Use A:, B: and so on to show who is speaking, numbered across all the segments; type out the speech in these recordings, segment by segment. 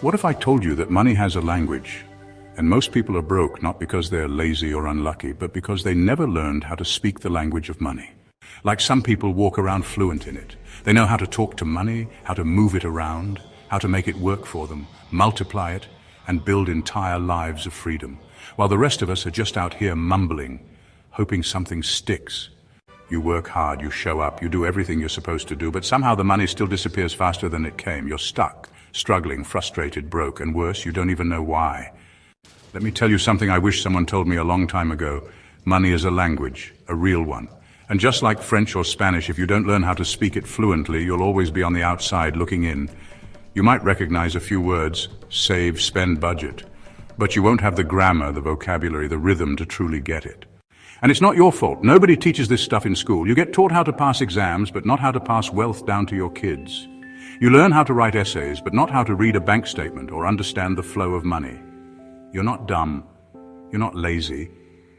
A: What if I told you that money has a language, and most people are broke not because they're lazy or unlucky, but because they never learned how to speak the language of money? Like some people walk around fluent in it. They know how to talk to money, how to move it around, how to make it work for them, multiply it, and build entire lives of freedom. While the rest of us are just out here mumbling, hoping something sticks. You work hard, you show up, you do everything you're supposed to do, but somehow the money still disappears faster than it came. You're stuck, struggling, frustrated, broke, and worse, you don't even know why. Let me tell you something I wish someone told me a long time ago. Money is a language, a real one. And just like French or Spanish, if you don't learn how to speak it fluently, you'll always be on the outside looking in. You might recognize a few words, save, spend, budget, but you won't have the grammar, the vocabulary, the rhythm to truly get it. And it's not your fault. Nobody teaches this stuff in school. You get taught how to pass exams, but not how to pass wealth down to your kids. You learn how to write essays, but not how to read a bank statement or understand the flow of money. You're not dumb. You're not lazy.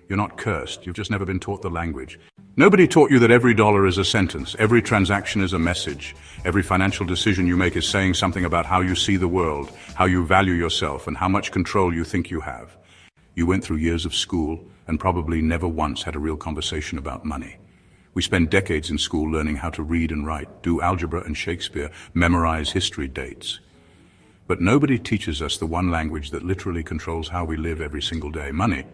A: You're not cursed. You've just never been taught the language. Nobody taught you that every dollar is a sentence, every transaction is a message, every financial decision you make is saying something about how you see the world, how you value yourself, and how much control you think you have. You went through years of school and probably never once had a real conversation about money. We spend decades in school learning how to read and write, do algebra and Shakespeare, memorize history dates. But nobody teaches us the one language that literally controls how we live every single day: money.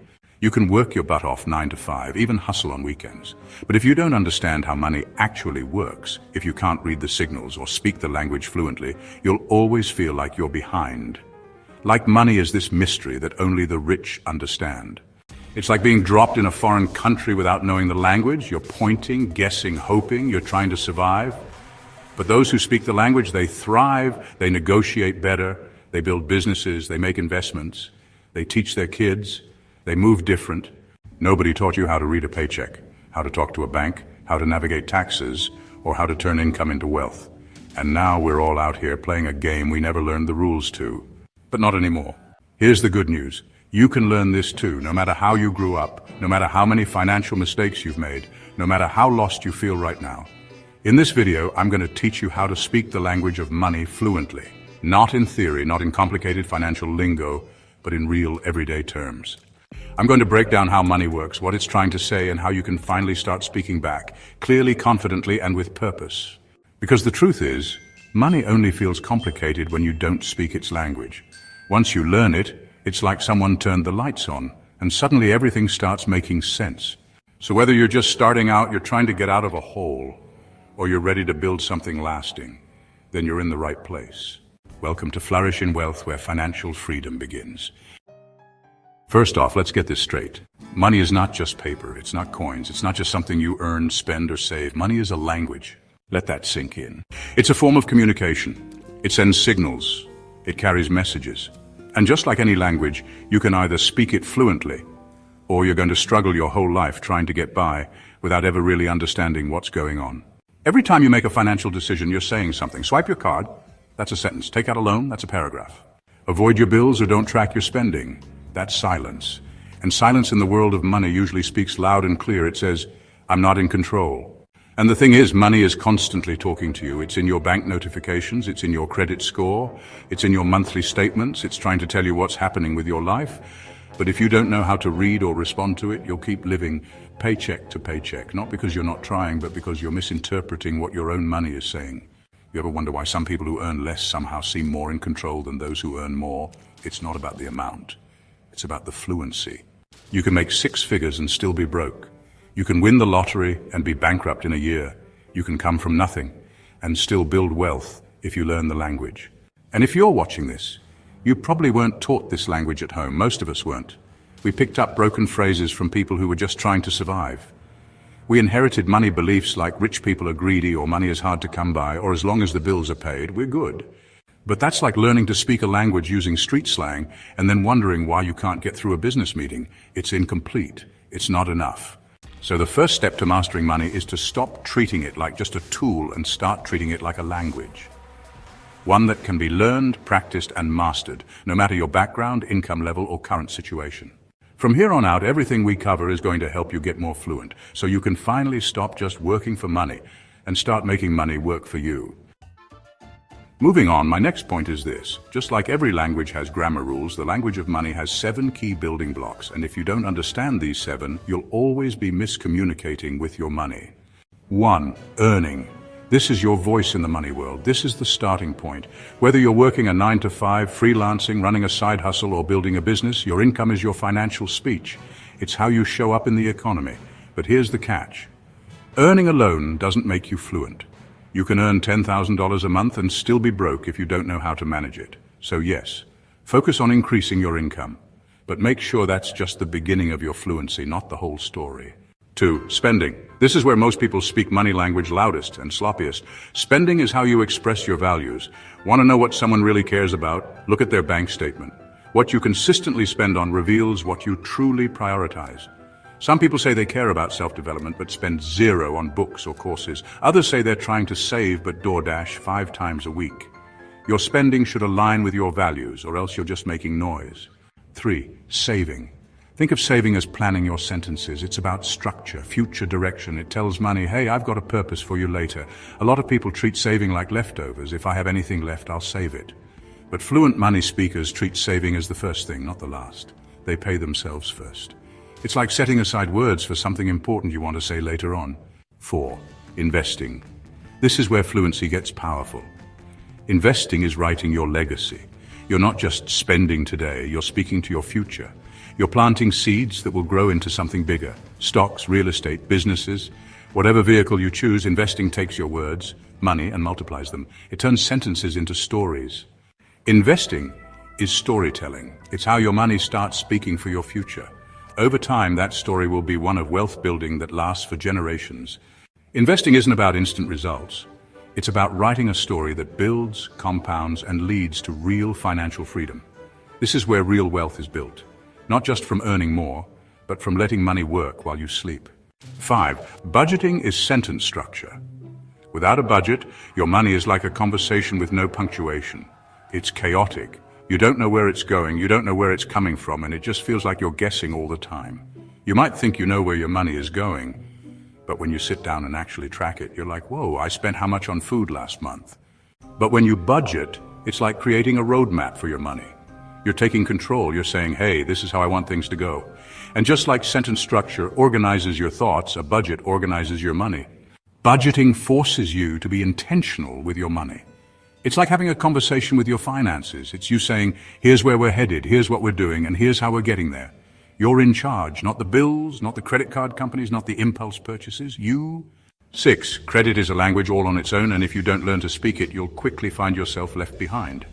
A: You can work your butt off 9 to 5, even hustle on weekends. But if you don't understand how money actually works, if you can't read the signals or speak the language fluently, you'll always feel like you're behind. Like money is this mystery that only the rich understand. It's like being dropped in a foreign country without knowing the language. You're pointing, guessing, hoping, you're trying to survive. But those who speak the language, they thrive, they negotiate better, they build businesses, they make investments, they teach their kids, they move different. Nobody taught you how to read a paycheck, how to talk to a bank, how to navigate taxes, or how to turn income into wealth. And now we're all out here playing a game we never learned the rules to. But not anymore. Here's the good news. You can learn this too, no matter how you grew up, no matter how many financial mistakes you've made, no matter how lost you feel right now. In this video, I'm going to teach you how to speak the language of money fluently. Not in theory, not in complicated financial lingo, but in real everyday terms. I'm going to break down how money works, what it's trying to say, and how you can finally start speaking back, clearly, confidently, and with purpose. Because the truth is, money only feels complicated when you don't speak its language. Once you learn it, it's like someone turned the lights on, and suddenly everything starts making sense. So whether you're just starting out, you're trying to get out of a hole, or you're ready to build something lasting, then you're in the right place. Welcome to Flourish in Wealth, where financial freedom begins. First off, let's get this straight. Money is not just paper, it's not coins, it's not just something you earn, spend, or save. Money is a language. Let that sink in. It's a form of communication. It sends signals. It carries messages. And just like any language, you can either speak it fluently, or you're going to struggle your whole life trying to get by without ever really understanding what's going on. Every time you make a financial decision, you're saying something. Swipe your card, that's a sentence. Take out a loan, that's a paragraph. Avoid your bills or don't track your spending. That's silence. And silence in the world of money usually speaks loud and clear. It says, I'm not in control. And the thing is, money is constantly talking to you. It's in your bank notifications, it's in your credit score, it's in your monthly statements, it's trying to tell you what's happening with your life. But if you don't know how to read or respond to it, you'll keep living paycheck to paycheck, not because you're not trying, but because you're misinterpreting what your own money is saying. You ever wonder why some people who earn less somehow seem more in control than those who earn more? It's not about the amount. It's about the fluency. You can make 6 figures and still be broke. You can win the lottery and be bankrupt in a year. You can come from nothing and still build wealth if you learn the language. And if you're watching this, you probably weren't taught this language at home. Most of us weren't. We picked up broken phrases from people who were just trying to survive. We inherited money beliefs like rich people are greedy, or money is hard to come by, or as long as the bills are paid, we're good. But that's like learning to speak a language using street slang and then wondering why you can't get through a business meeting. It's incomplete. It's not enough. So the first step to mastering money is to stop treating it like just a tool and start treating it like a language. One that can be learned, practiced, and mastered, no matter your background, income level, or current situation. From here on out, everything we cover is going to help you get more fluent, so you can finally stop just working for money and start making money work for you. Moving on, my next point is this. Just like every language has grammar rules, the language of money has 7 key building blocks, and if you don't understand these 7, you'll always be miscommunicating with your money. 1. Earning. This is your voice in the money world. This is the starting point. Whether you're working a 9-to-5, freelancing, running a side hustle, or building a business, your income is your financial speech. It's how you show up in the economy. But here's the catch. Earning alone doesn't make you fluent. You can earn $10,000 a month and still be broke if you don't know how to manage it. So yes, focus on increasing your income. But make sure that's just the beginning of your fluency, not the whole story. 2. Spending. This is where most people speak money language loudest and sloppiest. Spending is how you express your values. Want to know what someone really cares about? Look at their bank statement. What you consistently spend on reveals what you truly prioritize. Some people say they care about self-development but spend 0 on books or courses. Others say they're trying to save but DoorDash 5 times a week. Your spending should align with your values, or else you're just making noise. 3. Saving. Think of saving as planning your sentences. It's about structure, future direction. It tells money, hey, I've got a purpose for you later. A lot of people treat saving like leftovers. If I have anything left, I'll save it. But fluent money speakers treat saving as the first thing, not the last. They pay themselves first. It's like setting aside words for something important you want to say later on. 4. Investing. This is where fluency gets powerful. Investing is writing your legacy. You're not just spending today, you're speaking to your future. You're planting seeds that will grow into something bigger. Stocks, real estate, businesses, whatever vehicle you choose, investing takes your words, money, and multiplies them. It turns sentences into stories. Investing is storytelling. It's how your money starts speaking for your future. Over time, that story will be one of wealth building that lasts for generations. Investing isn't about instant results. It's about writing a story that builds, compounds, and leads to real financial freedom. This is where real wealth is built. Not just from earning more, but from letting money work while you sleep. 5. Budgeting is sentence structure. Without a budget, your money is like a conversation with no punctuation. It's chaotic. You don't know where it's going, you don't know where it's coming from, and it just feels like you're guessing all the time. You might think you know where your money is going, but when you sit down and actually track it, you're like, whoa, I spent how much on food last month? But when you budget, it's like creating a roadmap for your money. You're taking control, you're saying, hey, this is how I want things to go. And just like sentence structure organizes your thoughts, a budget organizes your money. Budgeting forces you to be intentional with your money. It's like having a conversation with your finances. It's you saying, here's where we're headed, here's what we're doing, and here's how we're getting there. You're in charge, not the bills, not the credit card companies, not the impulse purchases. You. 6. Credit is a language all on its own, and if you don't learn to speak it, you'll quickly find yourself left behind.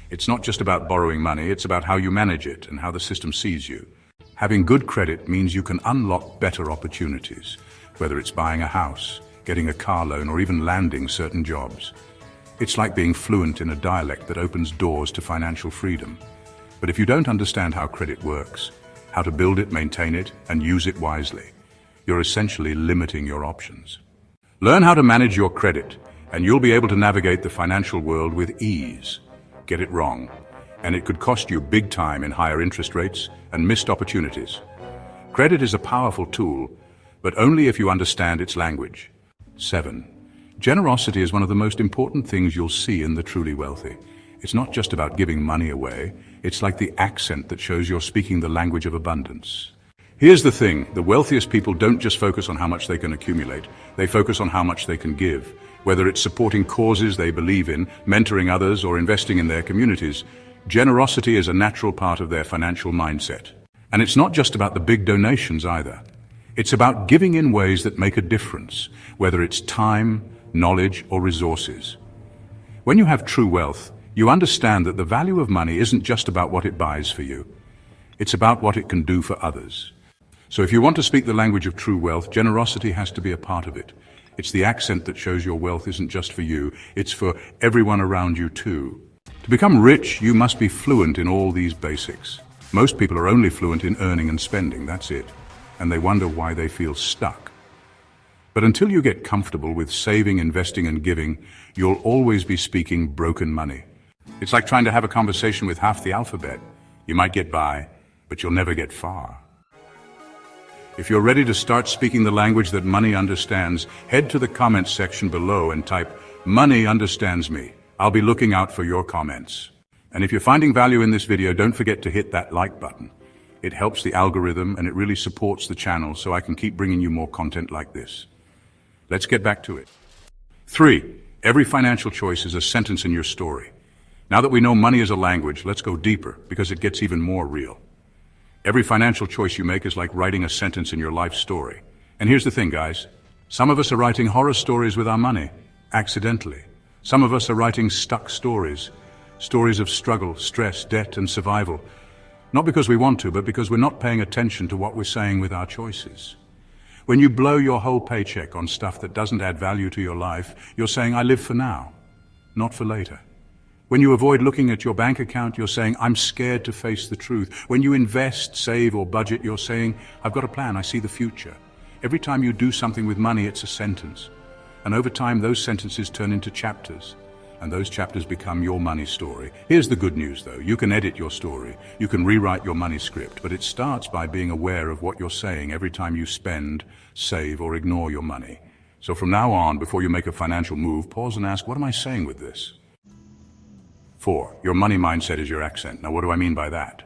A: It's not just about borrowing money, it's about how you manage it and how the system sees you. Having good credit means you can unlock better opportunities, whether it's buying a house, getting a car loan, or even landing certain jobs. It's like being fluent in a dialect that opens doors to financial freedom. But if you don't understand how credit works, how to build it, maintain it, and use it wisely, you're essentially limiting your options. Learn how to manage your credit, and you'll be able to navigate the financial world with ease. Get it wrong, and it could cost you big time in higher interest rates and missed opportunities. Credit is a powerful tool, but only if you understand its language. 7. Generosity is one of the most important things you'll see in the truly wealthy. It's not just about giving money away. It's like the accent that shows you're speaking the language of abundance. Here's the thing, the wealthiest people don't just focus on how much they can accumulate. They focus on how much they can give. Whether it's supporting causes they believe in, mentoring others, or investing in their communities, generosity is a natural part of their financial mindset. And it's not just about the big donations either. It's about giving in ways that make a difference, whether it's time, knowledge, or resources. When you have true wealth, you understand that the value of money isn't just about what it buys for you. It's about what it can do for others. So if you want to speak the language of true wealth, generosity has to be a part of it. It's the accent that shows your wealth isn't just for you, it's for everyone around you too. To become rich, you must be fluent in all these basics. Most people are only fluent in earning and spending, that's it. And they wonder why they feel stuck. But until you get comfortable with saving, investing, and giving, you'll always be speaking broken money. It's like trying to have a conversation with half the alphabet. You might get by, but you'll never get far. If you're ready to start speaking the language that money understands, head to the comments section below and type, "Money understands me." I'll be looking out for your comments. And if you're finding value in this video, don't forget to hit that like button. It helps the algorithm and it really supports the channel so I can keep bringing you more content like this. Let's get back to it. 3. Every financial choice is a sentence in your story. Now that we know money is a language, let's go deeper because it gets even more real. Every financial choice you make is like writing a sentence in your life story. And here's the thing, guys. Some of us are writing horror stories with our money, accidentally. Some of us are writing stuck stories, stories of struggle, stress, debt, and survival. Not because we want to, but because we're not paying attention to what we're saying with our choices. When you blow your whole paycheck on stuff that doesn't add value to your life, you're saying, I live for now, not for later. When you avoid looking at your bank account, you're saying, I'm scared to face the truth. When you invest, save, or budget, you're saying, I've got a plan, I see the future. Every time you do something with money, it's a sentence. And over time, those sentences turn into chapters. And those chapters become your money story. Here's the good news, though. You can edit your story. You can rewrite your money script. But it starts by being aware of what you're saying every time you spend, save, or ignore your money. So from now on, before you make a financial move, pause and ask, what am I saying with this? 4. Your money mindset is your accent. Now, what do I mean by that?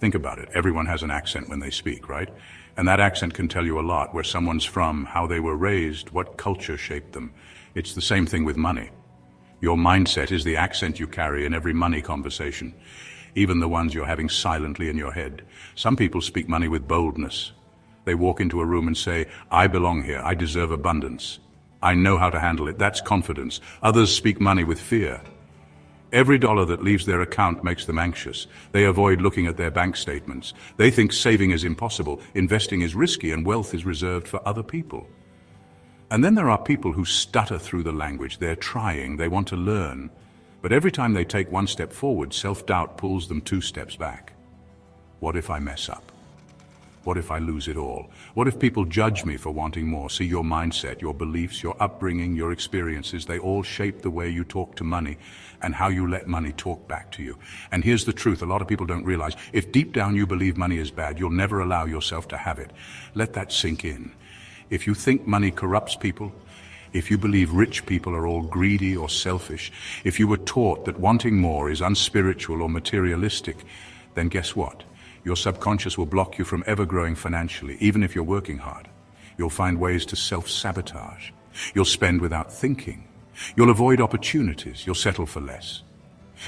A: Think about it. Everyone has an accent when they speak, right? And that accent can tell you a lot, where someone's from, how they were raised, what culture shaped them. It's the same thing with money. Your mindset is the accent you carry in every money conversation, even the ones you're having silently in your head. Some people speak money with boldness. They walk into a room and say, I belong here, I deserve abundance. I know how to handle it. That's confidence. Others speak money with fear. Every dollar that leaves their account makes them anxious. They avoid looking at their bank statements. They think saving is impossible, investing is risky, and wealth is reserved for other people. And then there are people who stutter through the language. They're trying, they want to learn. But every time they take one step forward, self-doubt pulls them 2 steps back. What if I mess up? What if I lose it all? What if people judge me for wanting more? See, your mindset, your beliefs, your upbringing, your experiences, they all shape the way you talk to money and how you let money talk back to you. And here's the truth, a lot of people don't realize, if deep down you believe money is bad, you'll never allow yourself to have it. Let that sink in. If you think money corrupts people, if you believe rich people are all greedy or selfish, if you were taught that wanting more is unspiritual or materialistic, then guess what? Your subconscious will block you from ever growing financially, even if you're working hard. You'll find ways to self-sabotage. You'll spend without thinking. You'll avoid opportunities. You'll settle for less.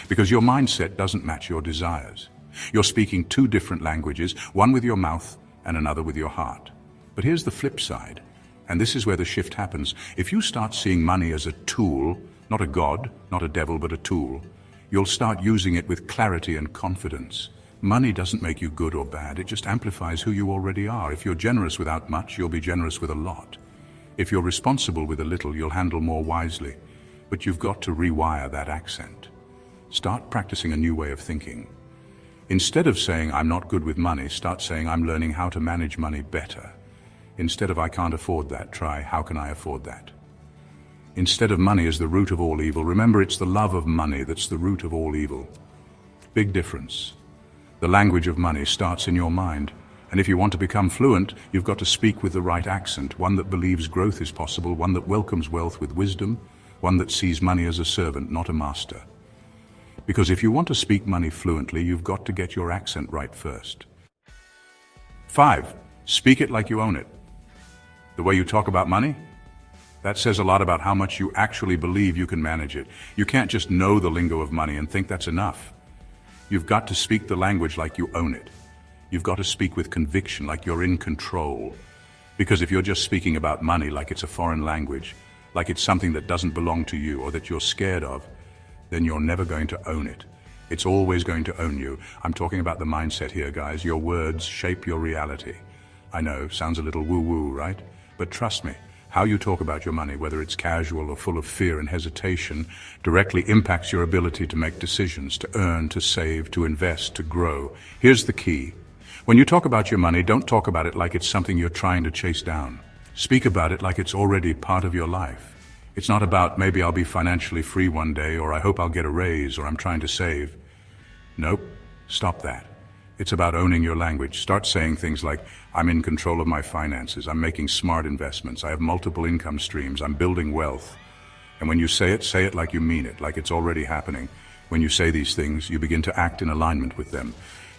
A: Because your mindset doesn't match your desires. You're speaking 2 different languages, one with your mouth and another with your heart. But here's the flip side, and this is where the shift happens. If you start seeing money as a tool, not a god, not a devil, but a tool, you'll start using it with clarity and confidence. Money doesn't make you good or bad, it just amplifies who you already are. If you're generous without much, you'll be generous with a lot. If you're responsible with a little, you'll handle more wisely. But you've got to rewire that accent. Start practicing a new way of thinking. Instead of saying, I'm not good with money, start saying, I'm learning how to manage money better. Instead of I can't afford that, try how can I afford that? Instead of money is the root of all evil, remember it's the love of money that's the root of all evil. Big difference. The language of money starts in your mind. And if you want to become fluent, you've got to speak with the right accent, one that believes growth is possible, one that welcomes wealth with wisdom, one that sees money as a servant, not a master. Because if you want to speak money fluently, you've got to get your accent right first. 5. Speak it like you own it. The way you talk about money, that says a lot about how much you actually believe you can manage it. You can't just know the lingo of money and think that's enough. You've got to speak the language like you own it. You've got to speak with conviction, like you're in control. Because if you're just speaking about money like it's a foreign language, like it's something that doesn't belong to you or that you're scared of, then you're never going to own it. It's always going to own you. I'm talking about the mindset here, guys. Your words shape your reality. I know, sounds a little woo-woo, right? But trust me, how you talk about your money, whether it's casual or full of fear and hesitation, directly impacts your ability to make decisions, to earn, to save, to invest, to grow. Here's the key. When you talk about your money, don't talk about it like it's something you're trying to chase down. Speak about it like it's already part of your life. It's not about maybe I'll be financially free one day, or I hope I'll get a raise, or I'm trying to save. Nope, stop that. It's about owning your language. Start saying things like, I'm in control of my finances, I'm making smart investments, I have multiple income streams, I'm building wealth. And when you say it like you mean it, like it's already happening. When you say these things, you begin to act in alignment with them.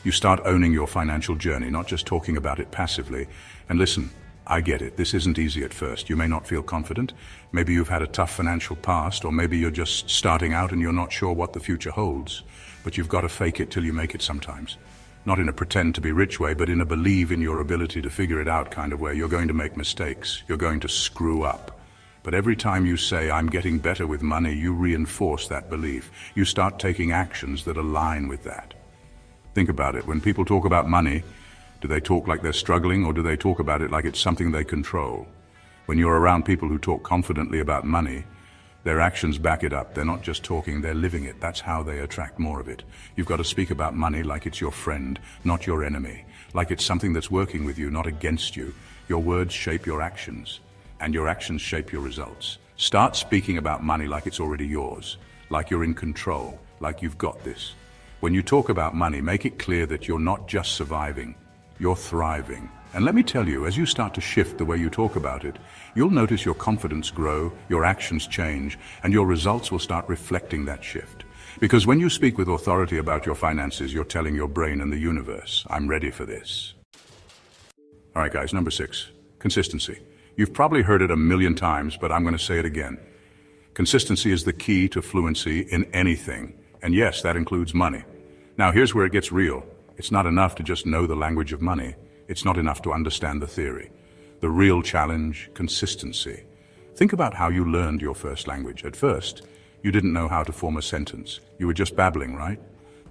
A: You start owning your financial journey, not just talking about it passively. And listen, I get it. This isn't easy at first. You may not feel confident. Maybe you've had a tough financial past, or maybe you're just starting out and you're not sure what the future holds. But you've got to fake it till you make it sometimes. Not in a pretend to be rich way, but in a believe in your ability to figure it out kind of way. You're going to make mistakes. You're going to screw up. But every time you say, I'm getting better with money, you reinforce that belief. You start taking actions that align with that. Think about it. When people talk about money, do they talk like they're struggling, or do they talk about it like it's something they control? When you're around people who talk confidently about money, their actions back it up. They're not just talking, they're living it. That's how they attract more of it. You've got to speak about money like it's your friend, not your enemy. Like it's something that's working with you, not against you. Your words shape your actions, and your actions shape your results. Start speaking about money like it's already yours, like you're in control, like you've got this. When you talk about money, make it clear that you're not just surviving, you're thriving. And let me tell you, as you start to shift the way you talk about it, you'll notice your confidence grow, your actions change, and your results will start reflecting that shift. Because when you speak with authority about your finances, you're telling your brain and the universe, I'm ready for this. All right, guys, number 6, consistency. You've probably heard it a million times, but I'm going to say it again. Consistency is the key to fluency in anything. And yes, that includes money. Now, here's where it gets real. It's not enough to just know the language of money. It's not enough to understand the theory. The real challenge, consistency. Think about how you learned your first language. At first, you didn't know how to form a sentence. You were just babbling, right?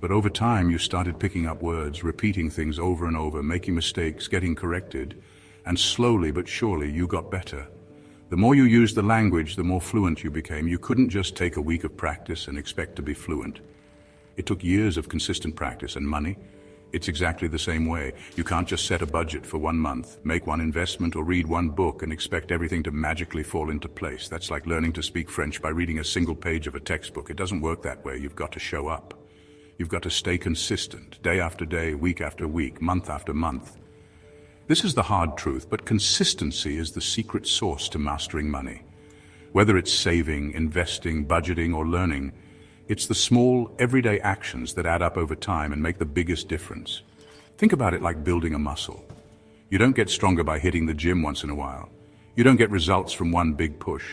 A: But over time, you started picking up words, repeating things over and over, making mistakes, getting corrected, and slowly but surely you got better. The more you used the language, the more fluent you became. You couldn't just take a week of practice and expect to be fluent. It took years of consistent practice. And money? It's exactly the same way. You can't just set a budget for 1 month, make one investment, or read one book and expect everything to magically fall into place. That's like learning to speak French by reading a single page of a textbook. It doesn't work that way. You've got to show up. You've got to stay consistent, day after day, week after week, month after month. This is the hard truth, but consistency is the secret sauce to mastering money. Whether it's saving, investing, budgeting, or learning, it's the small, everyday actions that add up over time and make the biggest difference. Think about it like building a muscle. You don't get stronger by hitting the gym once in a while. You don't get results from one big push.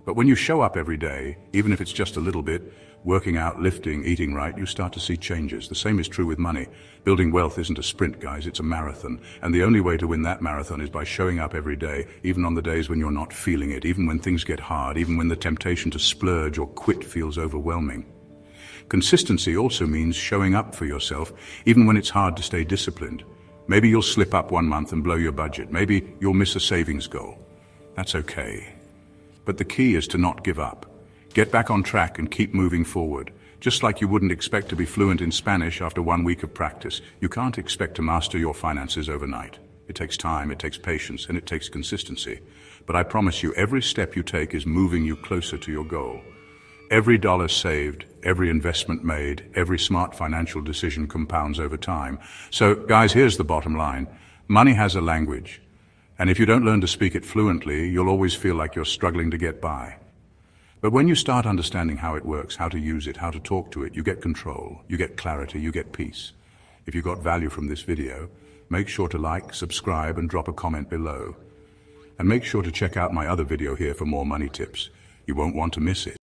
A: But when you show up every day, even if it's just a little bit, working out, lifting, eating right, you start to see changes. The same is true with money. Building wealth isn't a sprint, guys, it's a marathon. And the only way to win that marathon is by showing up every day, even on the days when you're not feeling it, even when things get hard, even when the temptation to splurge or quit feels overwhelming. Consistency also means showing up for yourself, even when it's hard to stay disciplined. Maybe you'll slip up 1 month and blow your budget. Maybe you'll miss a savings goal. That's okay. But the key is to not give up. Get back on track and keep moving forward. Just like you wouldn't expect to be fluent in Spanish after 1 week of practice, you can't expect to master your finances overnight. It takes time, it takes patience, and it takes consistency. But I promise you, every step you take is moving you closer to your goal. Every dollar saved, every investment made, every smart financial decision compounds over time. So, guys, here's the bottom line. Money has a language. And if you don't learn to speak it fluently, you'll always feel like you're struggling to get by. But when you start understanding how it works, how to use it, how to talk to it, you get control, you get clarity, you get peace. If you got value from this video, make sure to like, subscribe, and drop a comment below. And make sure to check out my other video here for more money tips. You won't want to miss it.